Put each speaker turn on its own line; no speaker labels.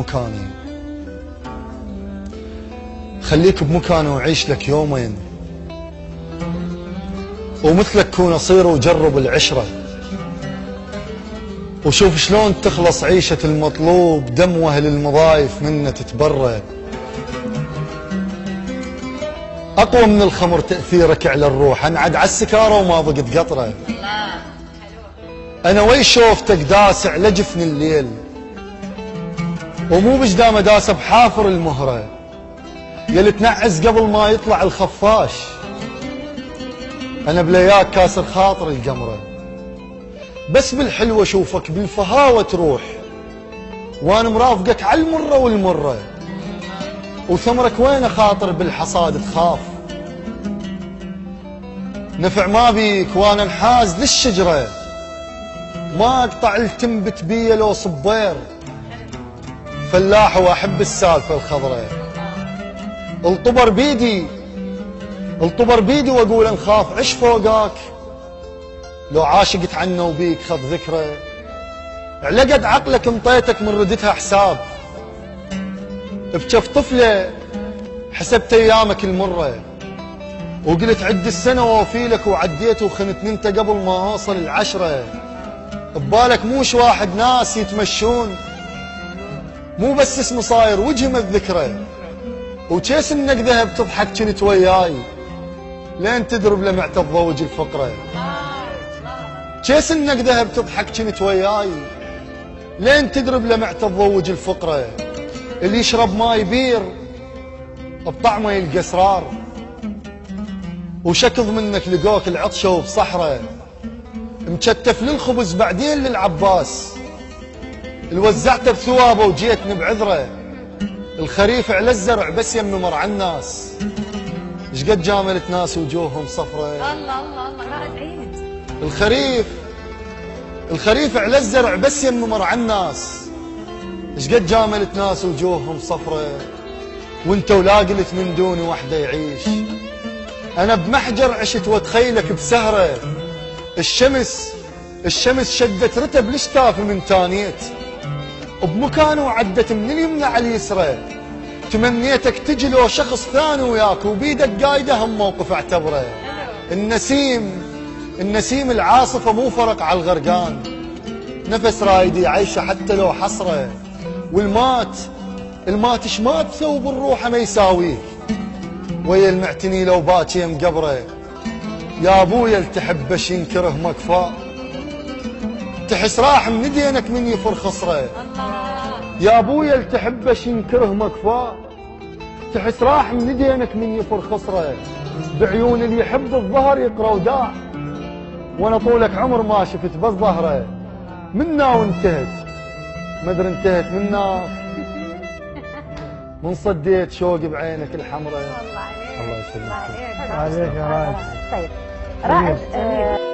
بمكاني، خليك بمكاني وعيش لك يومين، ومثلك كون أصير وجرب العشرة، وشوف شلون تخلص عيشة المطلوب، دم وهل المضايف منه تتبرى. أقوى من الخمر تأثيرك على الروح، أنعد على السكارة وما ضقت قطرة. أنا وي شوفتك داس على جفن الليل، ومو بجدامه داسه بحافر المهرة، يلي تنعس قبل ما يطلع الخفاش. أنا بلياك كاسر خاطر القمرة، بس بالحلوة اشوفك بالفهاوة تروح، وانا مرافقك على المرة والمرة، وثمرك وين خاطر بالحصاد تخاف. نفع ما بيك وانا انحاز للشجرة، ما اقطع التنبت بيا لو صبير، فلاح واحب السالفة الخضرة. الطبر بيدي واقول انخاف عش فوقاك، لو عاشقت عنه وبيك خذ ذكرى. على قد عقلك انطيتك من ردتها حساب، بجف طفله حسبت ايامك المره، وقلت عد السنه واوفي لك، وعديت وخنتني انت قبل ما اوصل العشره. ببالك موش واحد ناس يتمشون، مو بس اسم صاير وجهم الذكرى. وجيس انك ذهب تضحك كنت وياي، لين تدرب لمعت الضوج الفقره. جيس انك ذهب تضحك كنت وياي، لين تدرب لمعت الضوج الفقره. اللي يشرب ماي بير بطعمه يلقى اسرار، وشكض منك لقوك العطشه وبصحره. مكتف للخبز بعدين للعباس، الوزعته بثوابه وجيتني بعذره. الخريف على الزرع بس يم مرعى الناس، شقد جاملت ناس وجوههم صفرة.
الله الله الله رائد عيد.
الخريف على الزرع بس يم مرعى الناس، شقد جاملت ناس وجوههم صفرة. وانت ولا قلت من دوني وحده يعيش، انا بمحجر عشت واتخيلك بسهره. الشمس شدت رتب الاشتاف من تانيت، بمكانه وعدت من اليمنى على اليسرى. تمنيتك تجي لو شخص ثاني وياك، وبيدك قايده هم موقف اعتبره. النسيم العاصفه مو فرق على الغرقان، نفس رايدي عايشه حتى لو حسره. والمات شمات ثوب الروح ما يساويك، ويا المعتني لو باكي مقبره. يا ابويا التحبش ينكره مكفاه، تحس راح من دينك من يفر خصره. يا ابويا التحبش ينكره مكفاه، تحس راح من دينك من يفر خصره. بعيون اللي يحب الظهر يقرا وداع، وانا طولك عمر ما شفت بس ظهره. منا وانتهت مدري انتهت منا، من صديت شوقي بعينك الحمراء.
الله عليك.
الله يسلمك.
عليك يا رائد. طيب رائد